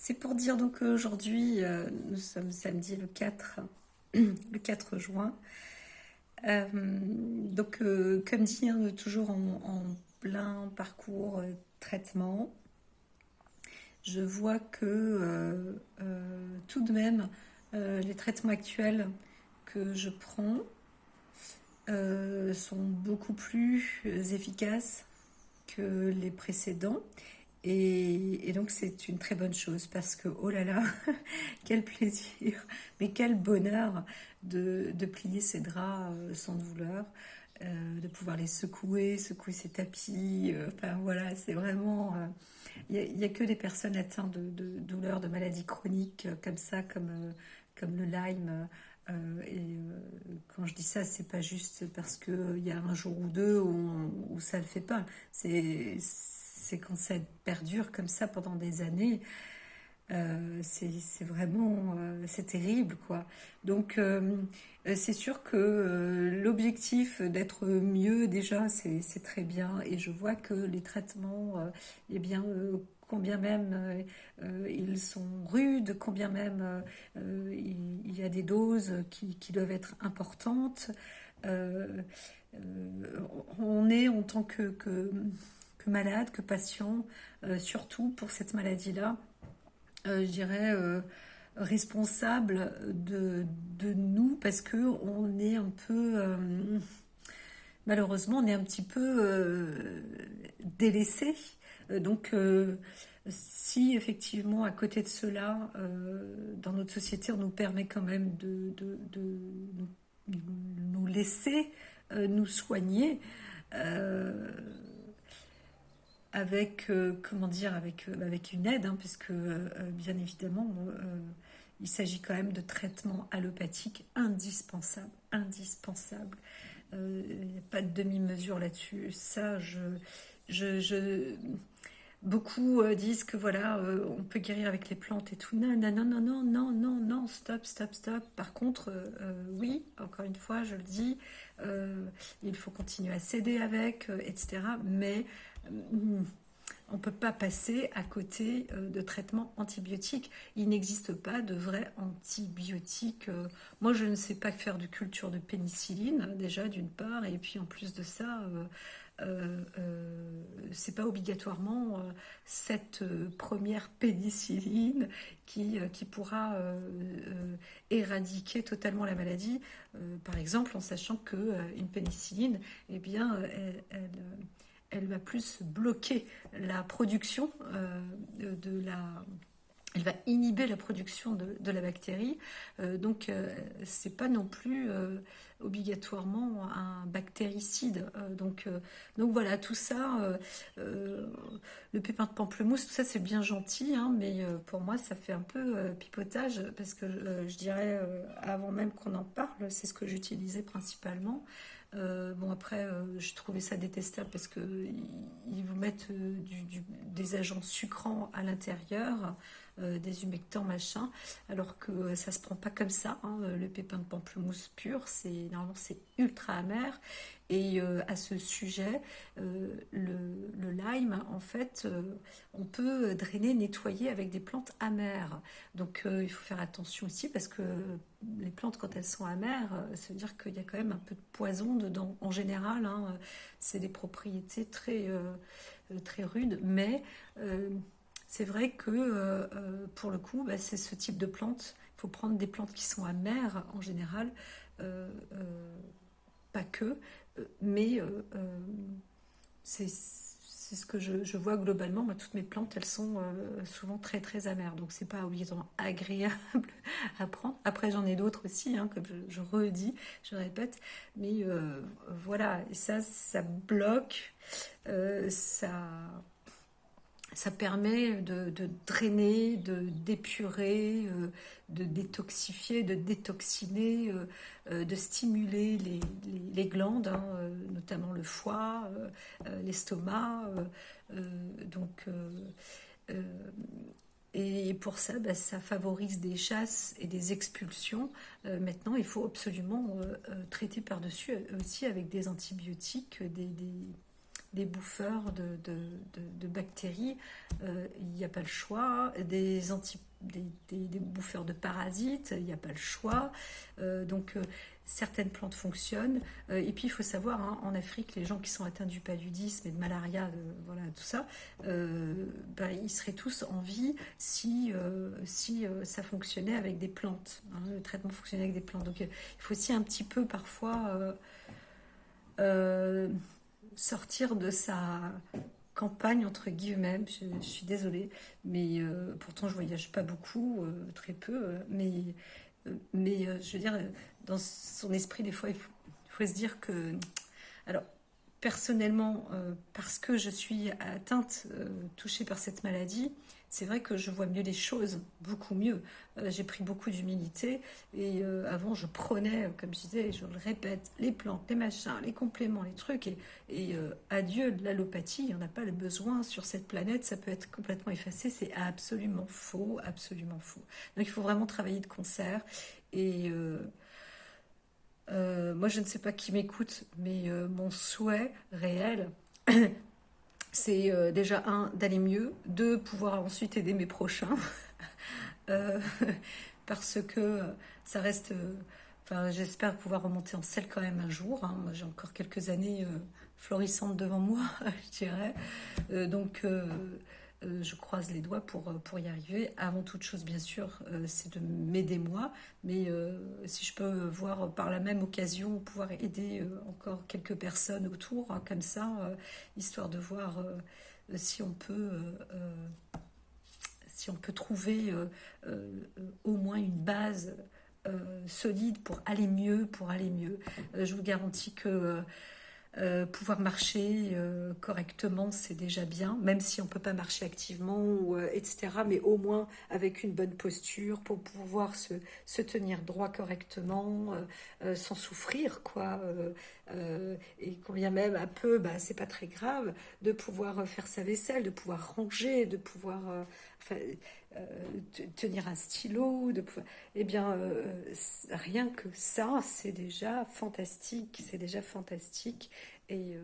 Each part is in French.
C'est pour dire donc qu'aujourd'hui, nous sommes samedi le 4 juin. Comme dit, hein, toujours en plein parcours traitement, je vois que tout de même, les traitements actuels que je prends sont beaucoup plus efficaces que les précédents. Et donc c'est une très bonne chose parce que, oh là là, quel plaisir, mais quel bonheur de plier ses draps sans douleur, de pouvoir les secouer ses tapis. Enfin voilà, c'est vraiment... Il y a que des personnes atteintes de douleurs, de maladies chroniques comme ça, comme le Lyme. Quand je dis ça, c'est pas juste parce qu'il y a un jour ou deux où ça le fait pas. C'est quand ça perdure comme ça pendant des années. C'est vraiment c'est terrible quoi. C'est sûr que l'objectif d'être mieux déjà c'est très bien et je vois que les traitements eh bien combien même ils sont rudes, combien même il y a des doses qui doivent être importantes. Euh, on est en tant que malade, que patient, surtout pour cette maladie-là, je dirais, responsable de nous parce que on est un peu, malheureusement, on est un petit peu délaissé. Si effectivement, à côté de cela, dans notre société, on nous permet quand même de nous laisser nous soigner, euh, avec comment dire avec une aide hein, parce que bien évidemment il s'agit quand même de traitements allopathiques indispensables. Il n'y a pas de demi-mesure là-dessus. Ça, je beaucoup disent que voilà, on peut guérir avec les plantes et tout. Non, non, non, non, non, non, non, non, stop, stop, stop. Par contre, oui, encore une fois, je le dis, euh, il faut continuer à s'aider avec, etc. Mais on ne peut pas passer à côté de traitements antibiotiques. Il n'existe pas de vrais antibiotiques. Moi, je ne sais pas faire de culture de pénicilline, déjà, d'une part, et puis en plus de ça, c'est pas obligatoirement cette première pénicilline qui pourra éradiquer totalement la maladie. Par exemple, en sachant que une pénicilline, eh bien, elle va plus bloquer la production de la elle va inhiber la production de la bactérie. C'est pas non plus obligatoirement un bactéricide. Donc voilà, tout ça, le pépin de pamplemousse, tout ça c'est bien gentil, hein, mais pour moi ça fait un peu pipotage parce que je dirais, avant même qu'on en parle, c'est ce que j'utilisais principalement. Bon après, je trouvais ça détestable parce que ils vous mettent des agents sucrants à l'intérieur, des humectants machin, alors que ça se prend pas comme ça. Hein, le pépin de pamplemousse pur, normalement c'est ultra amer. Et à ce sujet, le lime, en fait, on peut drainer, nettoyer avec des plantes amères. Il faut faire attention aussi parce que les plantes, quand elles sont amères, ça veut dire qu'il y a quand même un peu de poison dedans. En général, hein, c'est des propriétés très rudes, mais c'est vrai que pour le coup, bah, c'est ce type de plantes. Il faut prendre des plantes qui sont amères en général, euh, euh, pas que, mais c'est ce que je vois globalement. Moi, toutes mes plantes, elles sont souvent très très amères, donc c'est pas obligatoirement agréable à prendre. Après, j'en ai d'autres aussi, hein, comme je redis, je répète, mais voilà, et ça bloque, ça permet de drainer, d'épurer, de détoxifier, de détoxiner, de stimuler les glandes, hein, notamment le foie, l'estomac. Donc, euh, et pour ça, bah, ça favorise des chasses et des expulsions. Maintenant, il faut absolument traiter par-dessus aussi avec des antibiotiques, des bouffeurs de bactéries, il n'y a pas le choix. Des bouffeurs de parasites, il n'y a pas le choix. Certaines plantes fonctionnent. Et puis il faut savoir, hein, en Afrique, les gens qui sont atteints du paludisme et de malaria, voilà, tout ça, ils seraient tous en vie si ça fonctionnait avec des plantes. Hein, le traitement fonctionnait avec des plantes. Donc il faut aussi un petit peu parfois euh, sortir de sa campagne entre guillemets. Je suis désolée, mais pourtant je voyage pas beaucoup, très peu, je veux dire, dans son esprit, des fois, il faut se dire que, alors, personnellement, parce que je suis atteinte, touchée par cette maladie, c'est vrai que je vois mieux les choses, beaucoup mieux. J'ai pris beaucoup d'humilité et avant je prenais, comme je disais, je le répète, les plantes, les machins, les compléments, les trucs et adieu de l'allopathie, il n'y en a pas le besoin sur cette planète, ça peut être complètement effacé, c'est absolument faux, absolument faux. Donc il faut vraiment travailler de concert et moi je ne sais pas qui m'écoute, mais mon souhait réel, c'est déjà un, d'aller mieux, deux, pouvoir ensuite aider mes prochains, euh, parce que ça reste, enfin, j'espère pouvoir remonter en selle quand même un jour, hein. Moi j'ai encore quelques années florissantes devant moi, je dirais. Je croise les doigts pour y arriver. Avant toute chose, bien sûr, c'est de m'aider moi, mais si je peux voir par la même occasion pouvoir aider encore quelques personnes autour, hein, comme ça, histoire de voir si on peut si on peut trouver au moins une base solide pour aller mieux, je vous garantis que pouvoir marcher correctement, c'est déjà bien, même si on ne peut pas marcher activement, etc. Mais au moins avec une bonne posture pour pouvoir se tenir droit correctement, sans souffrir, quoi. Et combien même un peu, bah, c'est pas très grave, de pouvoir faire sa vaisselle, de pouvoir ranger, de pouvoir enfin, euh, tenir un stylo, eh bien, rien que ça, c'est déjà fantastique, c'est déjà fantastique. Et, euh,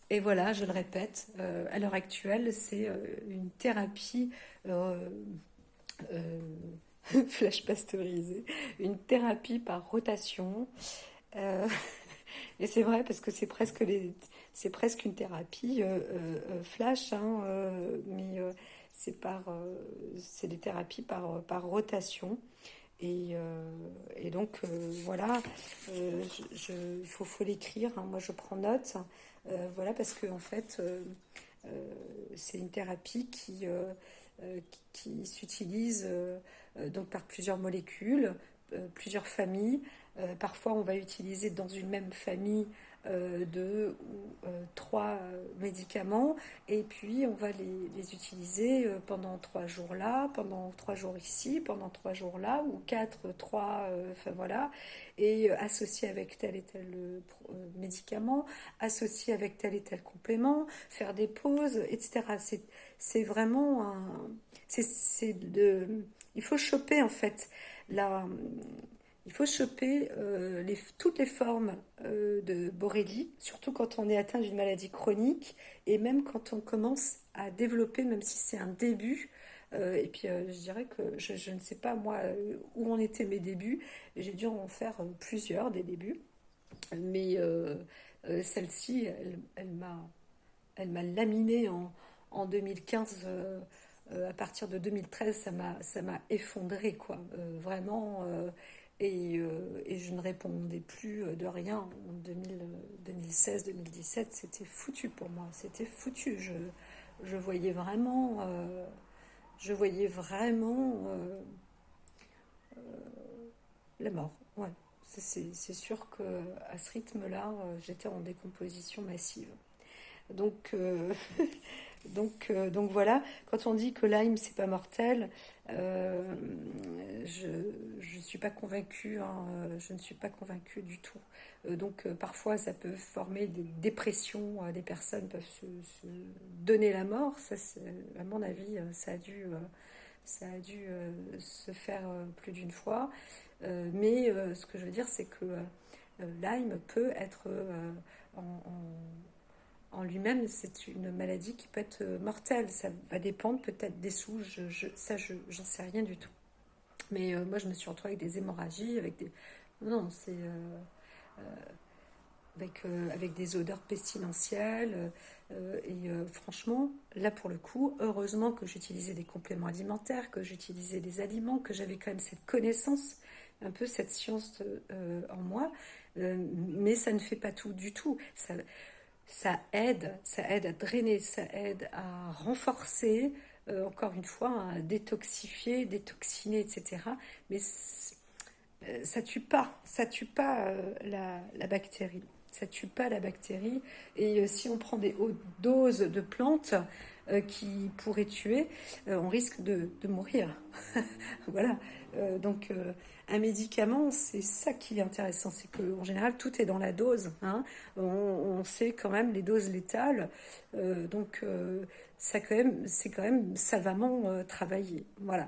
et voilà, je le répète, à l'heure actuelle, c'est une thérapie euh, euh, flash pasteurisée, une thérapie par rotation. Euh, et c'est vrai parce que c'est presque une thérapie flash, hein, mais c'est des thérapies par rotation. Et donc voilà, il faut l'écrire, hein. Moi je prends note, voilà, parce que en fait c'est une thérapie qui s'utilise donc par plusieurs molécules, plusieurs familles. Parfois on va utiliser dans une même famille deux ou trois médicaments et puis on va les utiliser pendant 3 jours là, pendant 3 jours ici, pendant 3 jours là ou quatre, trois, enfin voilà, et associé avec tel et tel médicament, associé avec tel et tel complément, faire des pauses, etc. C'est vraiment un, c'est de, il faut choper en fait la il faut choper toutes les formes de borrélie, surtout quand on est atteint d'une maladie chronique et même quand on commence à développer, même si c'est un début. Et puis je dirais que je ne sais pas moi où en étaient mes débuts. J'ai dû en faire plusieurs des débuts, mais celle-ci, elle m'a laminé en 2015. À partir de 2013, ça m'a effondré, quoi. Vraiment. Et je ne répondais plus de rien en 2016-2017. C'était foutu pour moi. C'était foutu. Je voyais vraiment. Je voyais vraiment la mort. Ouais. C'est sûr qu'à ce rythme-là, j'étais en décomposition massive. Donc, donc voilà, quand on dit que Lyme c'est pas mortel, euh, je suis pas convaincue, hein, je ne suis pas convaincue du tout. Parfois ça peut former des dépressions, des personnes peuvent se donner la mort. Ça, à mon avis, ça a dû se faire plus d'une fois. Mais ce que je veux dire, c'est que Lyme peut être en en lui-même, c'est une maladie qui peut être mortelle. Ça va dépendre peut-être des sous, j'en sais rien du tout. Mais moi, je me suis retrouvée avec des hémorragies, avec des... Non, c'est... avec des odeurs pestilentielles. Franchement, là pour le coup, heureusement que j'utilisais des compléments alimentaires, que j'utilisais des aliments, que j'avais quand même cette connaissance, un peu cette science en moi. Mais ça ne fait pas tout du tout. Ça aide à drainer, ça aide à renforcer, encore une fois, à détoxifier, détoxiner, etc. Mais ça tue pas la bactérie. Ça tue pas la bactérie. Et si on prend des hautes doses de plantes qui pourraient tuer, on risque de mourir. Voilà. Un médicament, c'est ça qui est intéressant, c'est qu'en général, tout est dans la dose. Hein. On sait quand même les doses létales. C'est quand même savamment travaillé. Voilà.